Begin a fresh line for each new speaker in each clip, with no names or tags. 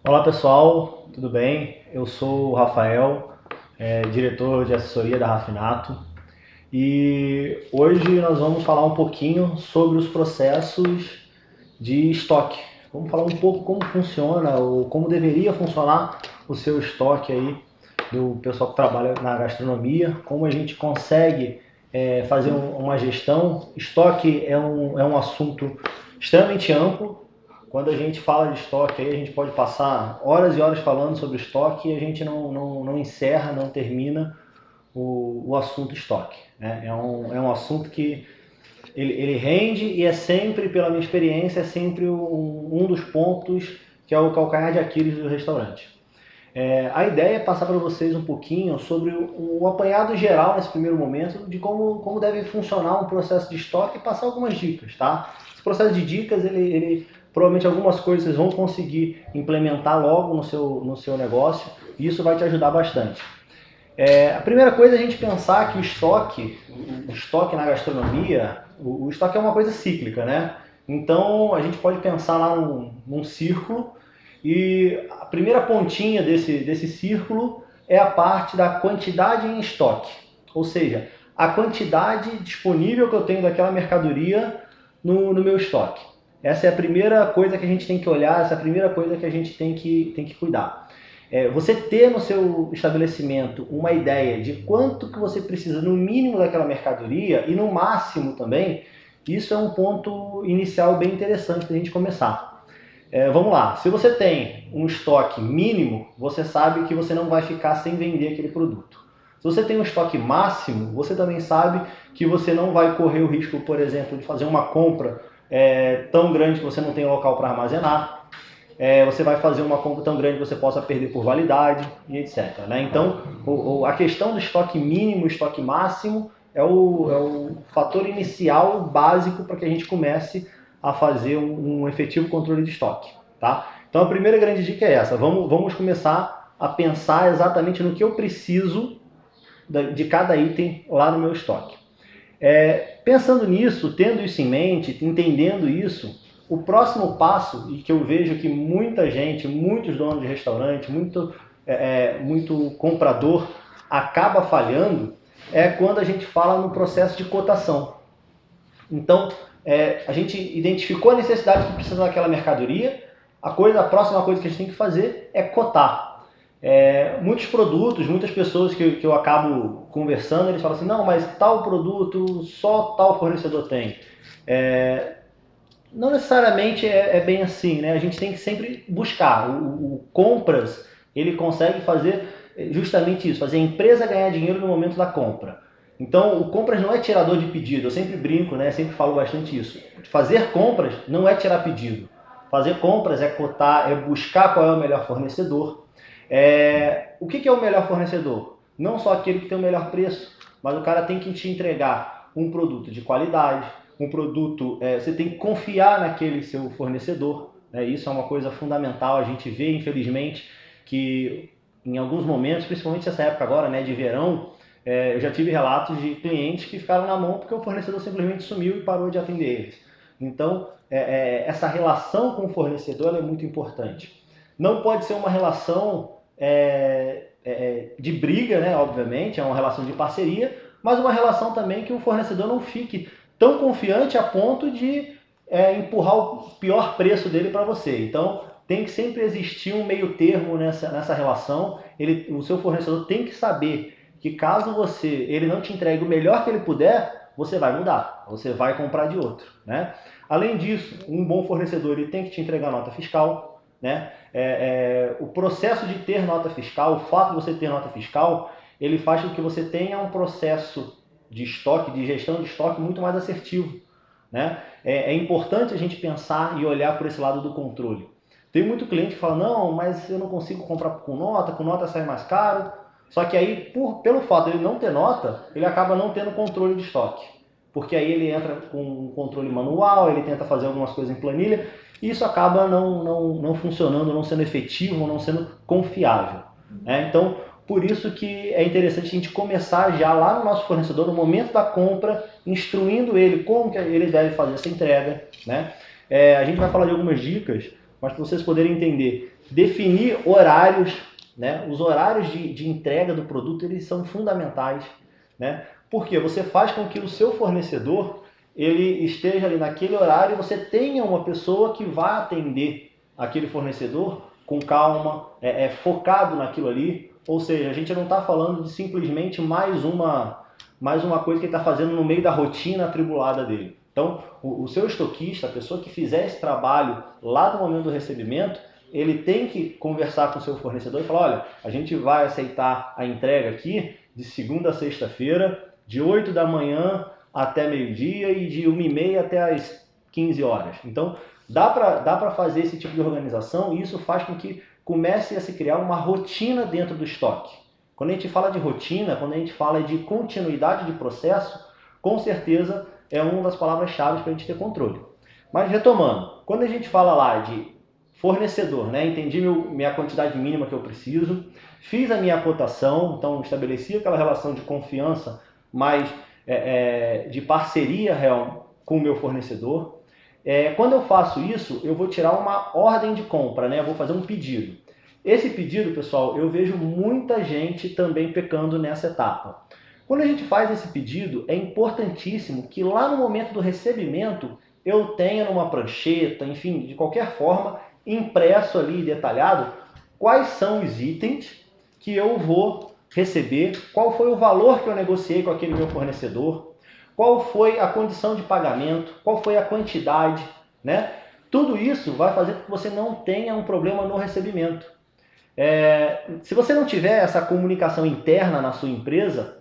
Olá pessoal, tudo bem? Eu sou o Rafael, diretor de assessoria da Rafinato, e hoje nós vamos falar um pouquinho sobre os processos de estoque. Vamos falar um pouco como funciona ou como deveria funcionar o seu estoque aí do pessoal que trabalha na gastronomia, como a gente consegue fazer uma gestão. Estoque é um assunto extremamente amplo. Quando a gente fala de estoque, aí a gente pode passar horas e horas falando sobre estoque e a gente não encerra, não termina o assunto estoque. Né? É um assunto que ele rende e é sempre, pela minha experiência, é sempre um dos pontos que é o calcanhar de Aquiles do restaurante. A ideia é passar para vocês um pouquinho sobre o apanhado geral nesse primeiro momento de como deve funcionar um processo de estoque e passar algumas dicas, tá? Esse processo de dicas, ele provavelmente algumas coisas vocês vão conseguir implementar logo no seu negócio e isso vai te ajudar bastante. A primeira coisa é a gente pensar que o estoque na gastronomia, o estoque é uma coisa cíclica, né? Então a gente pode pensar lá num círculo e a primeira pontinha desse círculo é a parte da quantidade em estoque, ou seja, a quantidade disponível que eu tenho daquela mercadoria no meu estoque. Essa é a primeira coisa que a gente tem que olhar, essa é a primeira coisa que a gente tem que cuidar. Você ter no seu estabelecimento uma ideia de quanto que você precisa no mínimo daquela mercadoria e no máximo também, isso é um ponto inicial bem interessante para a gente começar. Vamos lá, se você tem um estoque mínimo, você sabe que você não vai ficar sem vender aquele produto. Se você tem um estoque máximo, você também sabe que você não vai correr o risco, por exemplo, de fazer uma compra tão grande que você não tem local para armazenar. Você vai fazer uma compra tão grande que você possa perder por validade e etc. Né? Então, a questão do estoque mínimo e estoque máximo é o fator inicial básico para que a gente comece a fazer um efetivo controle de estoque. Tá? Então, a primeira grande dica é essa. Vamos começar a pensar exatamente no que eu preciso de cada item lá no meu estoque. Pensando nisso, tendo isso em mente, entendendo isso, o próximo passo, e que eu vejo que muita gente, muitos donos de restaurante, muito comprador acaba falhando, é quando a gente fala no processo de cotação. Então, a gente identificou a necessidade que precisa daquela mercadoria, a próxima coisa que a gente tem que fazer é cotar. Muitos produtos, muitas pessoas que eu acabo conversando, eles falam assim, não, mas tal produto só tal fornecedor tem. Não necessariamente é bem assim, né? A gente tem que sempre buscar. O compras, ele consegue fazer justamente isso, fazer a empresa ganhar dinheiro no momento da compra. Então, o compras não é tirador de pedido, eu sempre brinco, né? Sempre falo bastante isso. Fazer compras não é tirar pedido. Fazer compras é cotar, é buscar qual é o melhor fornecedor. O que é o melhor fornecedor? Não só aquele que tem o melhor preço, mas o cara tem que te entregar um produto de qualidade, um produto, você tem que confiar naquele seu fornecedor, né? Isso é uma coisa fundamental. A gente vê, infelizmente, que em alguns momentos, principalmente nessa época agora, né, de verão, eu já tive relatos de clientes que ficaram na mão porque o fornecedor simplesmente sumiu e parou de atender eles. Então, essa relação com o fornecedor é muito importante. Não pode ser uma relação de briga, né, obviamente, é uma relação de parceria, mas uma relação também que o fornecedor não fique tão confiante a ponto de empurrar o pior preço dele para você. Então, tem que sempre existir um meio termo nessa relação. O seu fornecedor tem que saber que caso ele não te entregue o melhor que ele puder, você vai mudar, você vai comprar de outro. Né? Além disso, um bom fornecedor ele tem que te entregar nota fiscal. Né? O processo de ter nota fiscal, o fato de você ter nota fiscal, ele faz com que você tenha um processo de estoque, de gestão de estoque muito mais assertivo. Né? É importante a gente pensar e olhar por esse lado do controle. Tem muito cliente que fala, não, mas eu não consigo comprar com nota sai mais caro. Só que aí, pelo fato de ele não ter nota, ele acaba não tendo controle de estoque. Porque aí ele entra com um controle manual, ele tenta fazer algumas coisas em planilha, e isso acaba não funcionando, não sendo efetivo, não sendo confiável. Então, por isso que é interessante a gente começar já lá no nosso fornecedor, no momento da compra, instruindo ele como que ele deve fazer essa entrega. Né? A gente vai falar de algumas dicas, mas para vocês poderem entender Definir horários, né? Os horários de entrega do produto, eles são fundamentais, né? Porque você faz com que o seu fornecedor ele esteja ali naquele horário e você tenha uma pessoa que vá atender aquele fornecedor com calma, focado naquilo ali. Ou seja, a gente não está falando de simplesmente mais uma coisa que ele está fazendo no meio da rotina atribulada dele. Então, o seu estoquista, a pessoa que fizer esse trabalho lá no momento do recebimento, ele tem que conversar com o seu fornecedor e falar, olha, a gente vai aceitar a entrega aqui de segunda a sexta-feira, de 8 da manhã até meio-dia e de 1h30 até as 15 horas. Então, dá para fazer esse tipo de organização e isso faz com que comece a se criar uma rotina dentro do estoque. Quando a gente fala de rotina, quando a gente fala de continuidade de processo, com certeza é uma das palavras-chave para a gente ter controle. Mas retomando, quando a gente fala lá de fornecedor, né? Entendi minha quantidade mínima que eu preciso, fiz a minha cotação, então estabeleci aquela relação de confiança, mas de parceria real com o meu fornecedor. Quando eu faço isso, eu vou tirar uma ordem de compra, né? Eu vou fazer um pedido. Esse pedido, pessoal, eu vejo muita gente também pecando nessa etapa. Quando a gente faz esse pedido, é importantíssimo que lá no momento do recebimento eu tenha numa prancheta, enfim, de qualquer forma, impresso ali, detalhado, quais são os itens que eu vou receber, qual foi o valor que eu negociei com aquele meu fornecedor, qual foi a condição de pagamento, qual foi a quantidade, né? Tudo isso vai fazer com que você não tenha um problema no recebimento. Se você não tiver essa comunicação interna na sua empresa,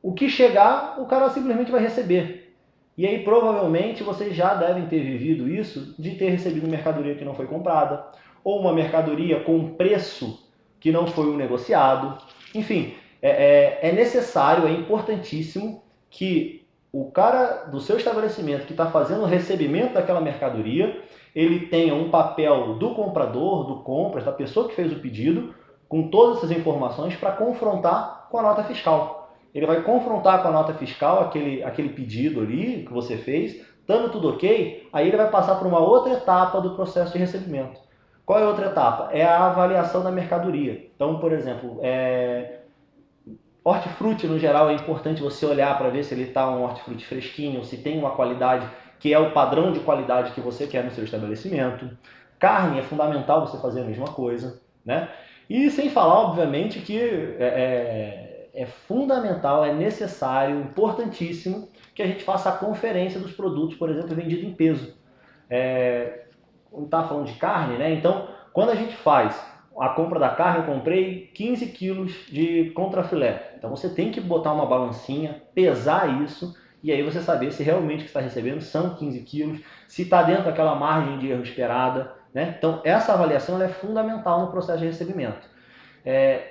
o que chegar, o cara simplesmente vai receber. E aí provavelmente vocês já devem ter vivido isso de ter recebido mercadoria que não foi comprada, ou uma mercadoria com um preço que não foi o negociado. Enfim, é necessário, é importantíssimo que o cara do seu estabelecimento que está fazendo o recebimento daquela mercadoria, ele tenha um papel do comprador, do compras, da pessoa que fez o pedido, com todas essas informações para confrontar com a nota fiscal. Ele vai confrontar com a nota fiscal aquele pedido ali que você fez, estando tudo ok, aí ele vai passar por uma outra etapa do processo de recebimento. Qual é a outra etapa? É a avaliação da mercadoria. Então, por exemplo, hortifruti no geral é importante você olhar para ver se ele está um hortifruti fresquinho, se tem uma qualidade que é o padrão de qualidade que você quer no seu estabelecimento. Carne é fundamental você fazer a mesma coisa, né? E sem falar, obviamente, que é fundamental, é necessário, importantíssimo que a gente faça a conferência dos produtos, por exemplo, vendido em peso. Não está falando de carne, né? Então, quando a gente faz a compra da carne, eu comprei 15 quilos de contrafilé. Então, você tem que botar uma balancinha, pesar isso, e aí você saber se realmente o que está recebendo são 15 quilos, se está dentro daquela margem de erro esperada, né? Então, essa avaliação é fundamental no processo de recebimento.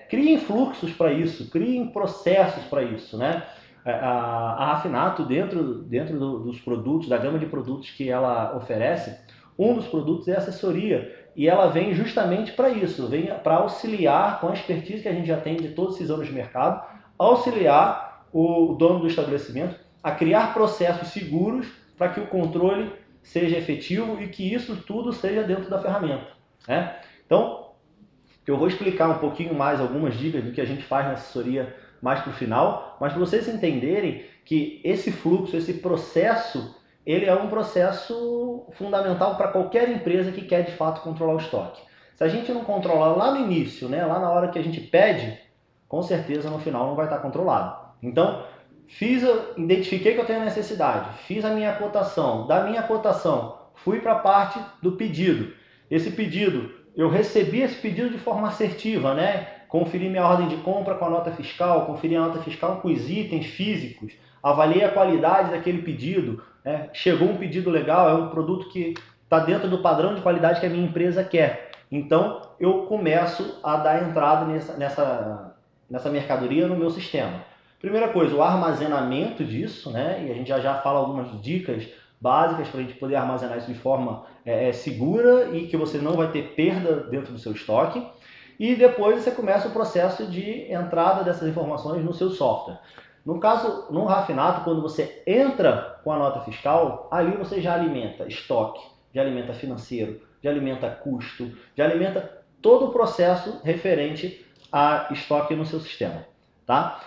Criem fluxos para isso, criem processos para isso, né? A Rafinato, dentro dos produtos, da gama de produtos que ela oferece, um dos produtos é a assessoria, e ela vem justamente para isso, vem para auxiliar, com a expertise que a gente já tem de todos esses anos de mercado, auxiliar o dono do estabelecimento a criar processos seguros para que o controle seja efetivo e que isso tudo seja dentro da ferramenta, né? Então, eu vou explicar um pouquinho mais algumas dicas do que a gente faz na assessoria mais para o final, mas para vocês entenderem que esse fluxo, esse processo, ele é um processo fundamental para qualquer empresa que quer de fato controlar o estoque. Se a gente não controlar lá no início, né, lá na hora que a gente pede, com certeza no final não vai estar controlado. Então, identifiquei que eu tenho necessidade, fiz a minha cotação, da minha cotação, fui para a parte do pedido. Esse pedido, eu recebi esse pedido de forma assertiva, né? Conferi minha ordem de compra com a nota fiscal, conferi a nota fiscal com os itens físicos, avaliei a qualidade daquele pedido, né? Chegou um pedido legal, é um produto que está dentro do padrão de qualidade que a minha empresa quer. Então, eu começo a dar entrada nessa mercadoria no meu sistema. Primeira coisa, o armazenamento disso, né? E a gente já fala algumas dicas básicas para a gente poder armazenar isso de forma segura e que você não vai ter perda dentro do seu estoque. E depois você começa o processo de entrada dessas informações no seu software. No caso, no Rafinato, quando você entra com a nota fiscal, ali você já alimenta estoque, já alimenta financeiro, já alimenta custo, já alimenta todo o processo referente a estoque no seu sistema, tá?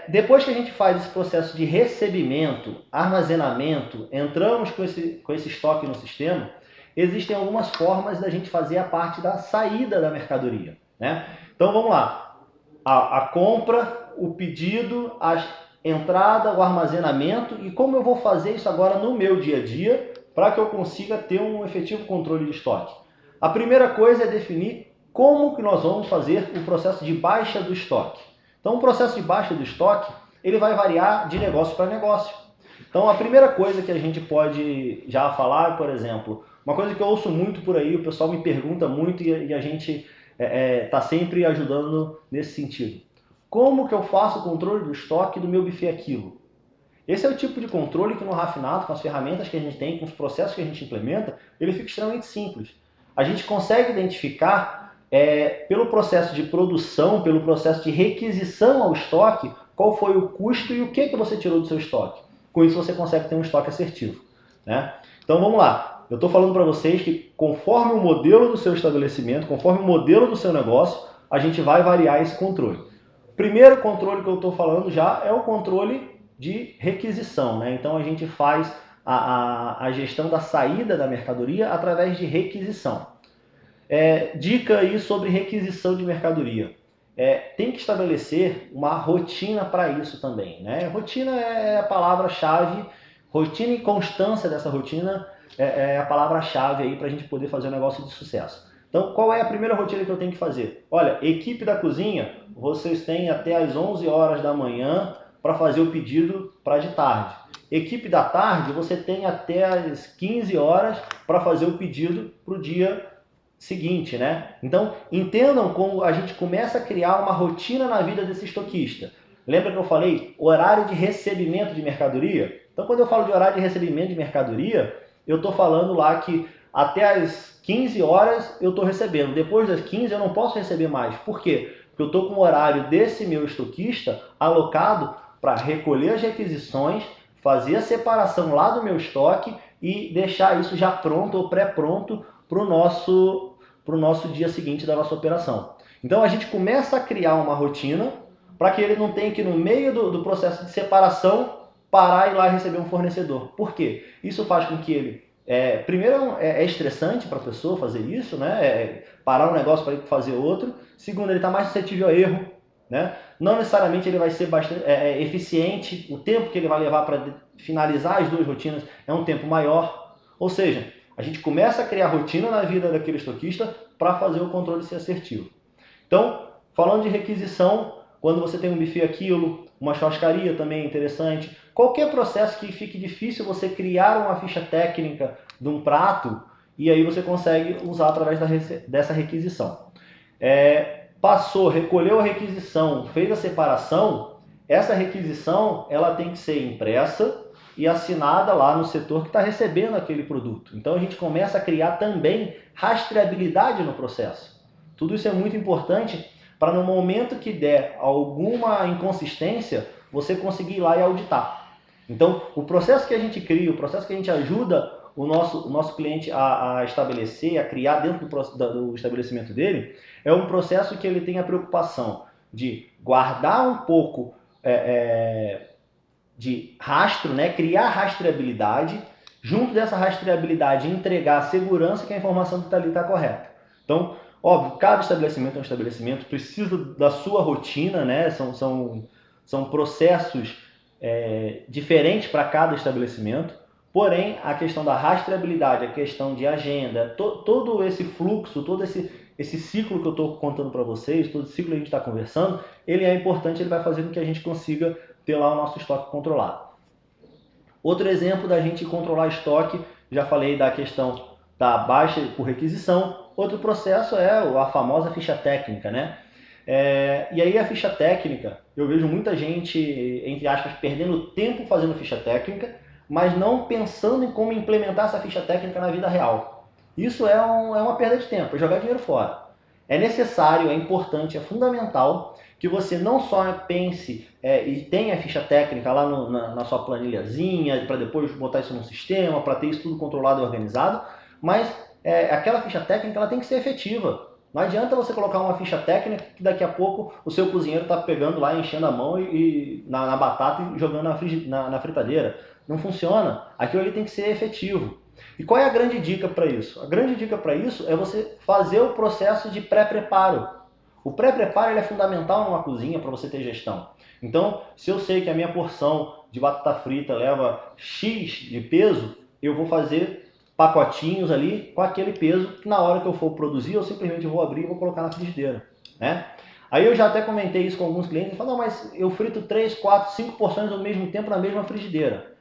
Depois que a gente faz esse processo de recebimento, armazenamento, entramos com esse estoque no sistema, existem algumas formas da gente fazer a parte da saída da mercadoria, né? Então vamos lá, a compra, o pedido, a entrada, o armazenamento e como eu vou fazer isso agora no meu dia a dia para que eu consiga ter um efetivo controle de estoque. A primeira coisa é definir como que nós vamos fazer o processo de baixa do estoque. Então o processo de baixa do estoque, ele vai variar de negócio para negócio. Então a primeira coisa que a gente pode já falar, por exemplo, uma coisa que eu ouço muito por aí, o pessoal me pergunta muito e a gente está sempre ajudando nesse sentido. Como que eu faço o controle do estoque do meu buffet a quilo? Esse é o tipo de controle que no Rafinato, com as ferramentas que a gente tem, com os processos que a gente implementa, ele fica extremamente simples. A gente consegue identificar, pelo processo de produção, pelo processo de requisição ao estoque, qual foi o custo e o que você tirou do seu estoque. Com isso você consegue ter um estoque assertivo, né? Então vamos lá. Eu estou falando para vocês que conforme o modelo do seu estabelecimento, conforme o modelo do seu negócio, a gente vai variar esse controle. Primeiro controle que eu estou falando já é o controle de requisição, né? Então a gente faz a gestão da saída da mercadoria através de requisição. Dica aí sobre requisição de mercadoria. Tem que estabelecer uma rotina para isso também, né? Rotina é a palavra-chave, rotina e constância dessa rotina é a palavra-chave aí para a gente poder fazer um negócio de sucesso. Então, qual é a primeira rotina que eu tenho que fazer? Olha, equipe da cozinha, vocês têm até as 11 horas da manhã para fazer o pedido para de tarde. Equipe da tarde, você tem até as 15 horas para fazer o pedido para o dia seguinte, né? Então, entendam como a gente começa a criar uma rotina na vida desse estoquista. Lembra que eu falei horário de recebimento de mercadoria? Então, quando eu falo de horário de recebimento de mercadoria, eu estou falando lá que até as 15 horas eu estou recebendo. Depois das 15 eu não posso receber mais. Por quê? Porque eu estou com o horário desse meu estoquista alocado para recolher as requisições, fazer a separação lá do meu estoque e deixar isso já pronto ou pré-pronto para o nosso dia seguinte da nossa operação. Então a gente começa a criar uma rotina para que ele não tenha que no meio do processo de separação parar e ir lá receber um fornecedor. Por quê? Isso faz com que ele primeiro é estressante para a pessoa fazer isso, né? Parar um negócio para ir fazer outro. Segundo, ele está mais suscetível a erro, né? Não necessariamente ele vai ser bastante eficiente. O tempo que ele vai levar para finalizar as duas rotinas é um tempo maior. Ou seja, a gente começa a criar rotina na vida daquele estoquista para fazer o controle ser assertivo. Então, falando de requisição, quando você tem um buffet a quilo, uma churrascaria também é interessante. Qualquer processo que fique difícil você criar uma ficha técnica de um prato e aí você consegue usar através dessa requisição. Passou, recolheu a requisição, fez a separação, essa requisição ela tem que ser impressa e assinada lá no setor que está recebendo aquele produto. Então a gente começa a criar também rastreabilidade no processo. Tudo isso é muito importante para no momento que der alguma inconsistência, você conseguir ir lá e auditar. Então o processo que a gente cria, o processo que a gente ajuda o nosso cliente a estabelecer, a criar dentro do estabelecimento dele, é um processo que ele tem a preocupação de guardar um pouco de rastro, né? Criar rastreabilidade, junto dessa rastreabilidade entregar a segurança que a informação que está ali está correta. Então, óbvio, cada estabelecimento é um estabelecimento, precisa da sua rotina, né? São processos diferentes para cada estabelecimento, porém, a questão da rastreabilidade, a questão de agenda, todo esse fluxo, todo esse ciclo que eu estou contando para vocês, todo esse ciclo que a gente está conversando, ele é importante, ele vai fazer com que a gente consiga ter lá o nosso estoque controlado. Outro exemplo da gente controlar estoque, já falei da questão da baixa por requisição. Outro processo é a famosa ficha técnica, né? E aí a ficha técnica, eu vejo muita gente, entre aspas, perdendo tempo fazendo ficha técnica, mas não pensando em como implementar essa ficha técnica na vida real. Isso é uma perda de tempo, é jogar dinheiro fora. É necessário, é importante, é fundamental que você não só pense e tenha a ficha técnica lá na sua planilhazinha, para depois botar isso no sistema, para ter isso tudo controlado e organizado, mas aquela ficha técnica ela tem que ser efetiva. Não adianta você colocar uma ficha técnica que daqui a pouco o seu cozinheiro está pegando lá, enchendo a mão na batata e jogando na fritadeira. Não funciona. Aquilo ali tem que ser efetivo. E qual é a grande dica para isso? A grande dica para isso é você fazer o processo de pré-preparo. O pré-preparo é fundamental numa cozinha para você ter gestão. Então, se eu sei que a minha porção de batata frita leva X de peso, eu vou fazer pacotinhos ali com aquele peso que na hora que eu for produzir, eu simplesmente vou abrir e vou colocar na frigideira, né? Aí eu já até comentei isso com alguns clientes, falam, não, mas eu frito 3, 4, 5 porções ao mesmo tempo na mesma frigideira.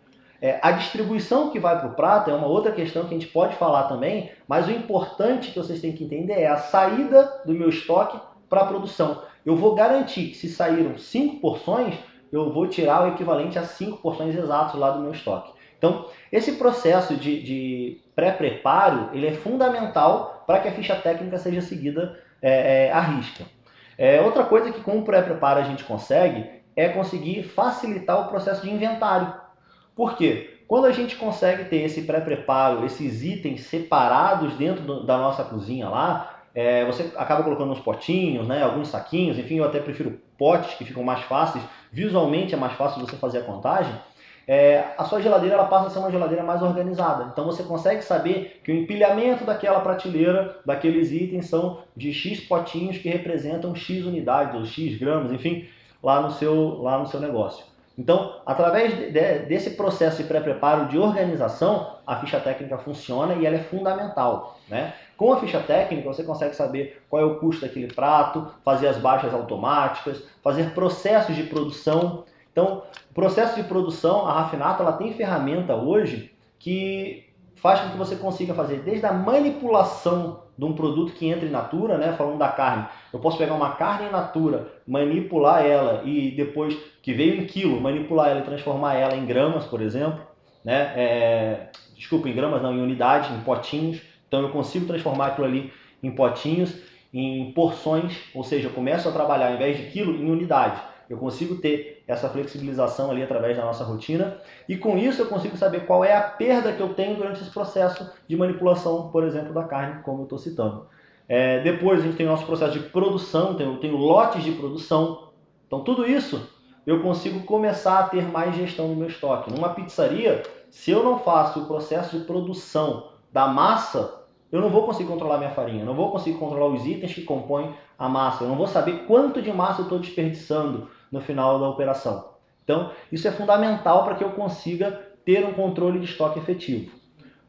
A distribuição que vai para o prato é uma outra questão que a gente pode falar também, mas o importante que vocês têm que entender é a saída do meu estoque para a produção. Eu vou garantir que se saíram 5 porções, eu vou tirar o equivalente a 5 porções exatos lá do meu estoque. Então, esse processo de pré-preparo, ele é fundamental para que a ficha técnica seja seguida à risca. Outra coisa que com o pré-preparo a gente consegue é conseguir facilitar o processo de inventário. Por quê? Quando a gente consegue ter esse pré-preparo, esses itens separados dentro da nossa cozinha lá, você acaba colocando uns potinhos, né, alguns saquinhos, enfim, eu até prefiro potes que ficam mais fáceis, visualmente é mais fácil você fazer a contagem. A sua geladeira ela passa a ser uma geladeira mais organizada. Então você consegue saber que o empilhamento daquela prateleira, daqueles itens, são de X potinhos que representam X unidades ou X gramas, enfim, lá no seu negócio. Então, através desse processo de pré-preparo, de organização, a ficha técnica funciona e ela é fundamental, né? Com a ficha técnica, você consegue saber qual é o custo daquele prato, fazer as baixas automáticas, fazer processos de produção. Então, o processo de produção, a Raffinato, ela tem ferramenta hoje que faz com que você consiga fazer desde a manipulação de um produto que entra in natura, né? Falando da carne, eu posso pegar uma carne in natura, manipular ela e depois que veio em quilo, manipular ela e transformar ela em gramas, por exemplo, né? Desculpa, em gramas não, em unidades, em potinhos. Então eu consigo transformar aquilo ali em potinhos, em porções, ou seja, eu começo a trabalhar ao invés de quilo em unidade. Eu consigo ter essa flexibilização ali através da nossa rotina e com isso eu consigo saber qual é a perda que eu tenho durante esse processo de manipulação, por exemplo, da carne, como eu estou citando. Depois a gente tem o nosso processo de produção, eu tenho lotes de produção. Então tudo isso eu consigo começar a ter mais gestão no meu estoque. Numa pizzaria, se eu não faço o processo de produção da massa, eu não vou conseguir controlar minha farinha, não vou conseguir controlar os itens que compõem a massa, eu não vou saber quanto de massa eu estou desperdiçando no final da operação. Então, isso é fundamental para que eu consiga ter um controle de estoque efetivo.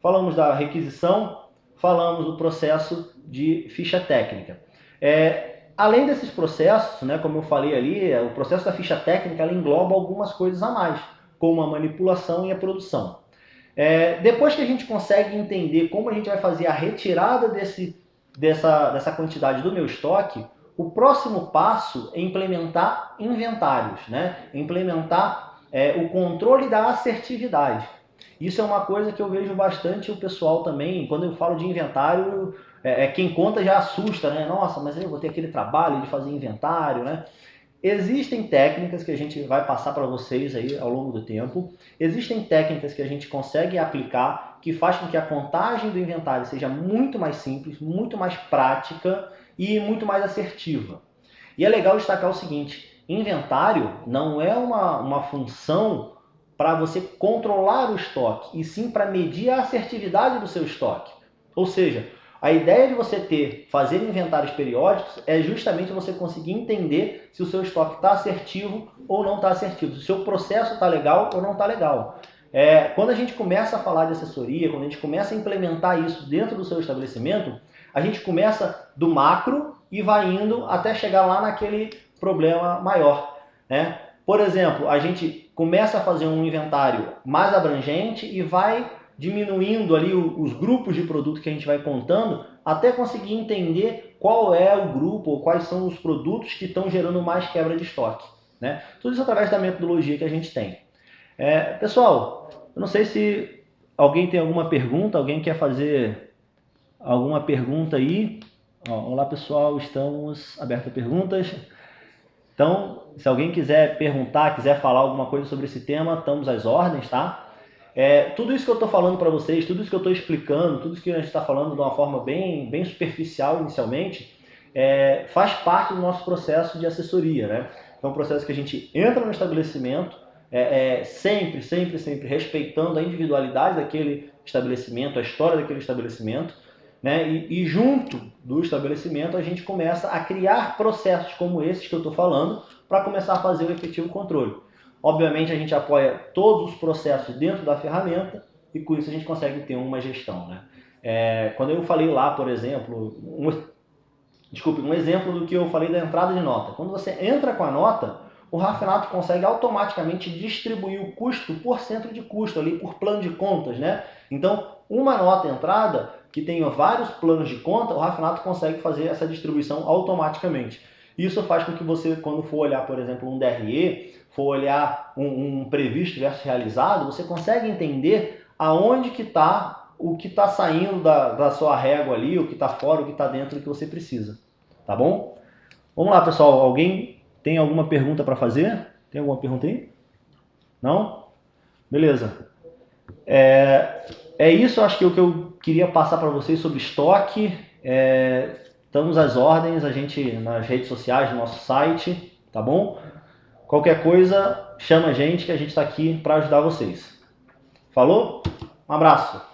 Falamos da requisição, falamos do processo de ficha técnica. Além desses processos, né, como eu falei ali, o processo da ficha técnica ela engloba algumas coisas a mais, como a manipulação e a produção. Depois que a gente consegue entender como a gente vai fazer a retirada dessa quantidade do meu estoque, o próximo passo é implementar inventários, né? Implementar o controle da assertividade. Isso é uma coisa que eu vejo bastante o pessoal também, quando eu falo de inventário, quem conta já assusta, né? Nossa, mas eu vou ter aquele trabalho de fazer inventário, né? Existem técnicas que a gente vai passar para vocês aí ao longo do tempo. Existem técnicas que a gente consegue aplicar que faz com que a contagem do inventário seja muito mais simples, muito mais prática e muito mais assertiva. E é legal destacar o seguinte, inventário não é uma função para você controlar o estoque, e sim para medir a assertividade do seu estoque. Ou seja, a ideia de você fazer inventários periódicos é justamente você conseguir entender se o seu estoque está assertivo ou não está assertivo, se o seu processo está legal ou não está legal. Quando a gente começa a falar de assessoria, quando a gente começa a implementar isso dentro do seu estabelecimento, a gente começa do macro e vai indo até chegar lá naquele problema maior, né? Por exemplo, a gente começa a fazer um inventário mais abrangente e vai diminuindo ali os grupos de produto que a gente vai contando até conseguir entender qual é o grupo ou quais são os produtos que estão gerando mais quebra de estoque, né? Tudo isso através da metodologia que a gente tem. Pessoal, eu não sei se alguém tem alguma pergunta, alguém quer fazer alguma pergunta aí. Olá pessoal, estamos abertos a perguntas. Então, se alguém quiser perguntar, quiser falar alguma coisa sobre esse tema, estamos às ordens, tá? Tudo isso que eu estou falando para vocês, tudo isso que eu estou explicando, tudo isso que a gente está falando de uma forma bem superficial inicialmente, faz parte do nosso processo de assessoria, né? É um processo que a gente entra no estabelecimento, sempre respeitando a individualidade daquele estabelecimento, a história daquele estabelecimento, né? E junto do estabelecimento a gente começa a criar processos como esses que eu estou falando para começar a fazer o efetivo controle. Obviamente a gente apoia todos os processos dentro da ferramenta e com isso a gente consegue ter uma gestão, né? Quando eu falei lá, por exemplo, um exemplo do que eu falei da entrada de nota. Quando você entra com a nota, o Rafinato consegue automaticamente distribuir o custo por centro de custo, ali por plano de contas, né? Então, uma nota entrada que tenha vários planos de conta, o Rafinato consegue fazer essa distribuição automaticamente. Isso faz com que você, quando for olhar, por exemplo, um DRE, for olhar um previsto versus realizado, você consegue entender aonde que está o que está saindo da sua régua ali, o que está fora, o que está dentro do que você precisa. Tá bom? Vamos lá, pessoal. Alguém tem alguma pergunta para fazer? Tem alguma pergunta aí? Não? Beleza. É isso, acho que é o que eu queria passar para vocês sobre estoque. Estamos às ordens, a gente nas redes sociais, no nosso site, tá bom? Qualquer coisa, chama a gente que a gente está aqui para ajudar vocês. Falou? Um abraço.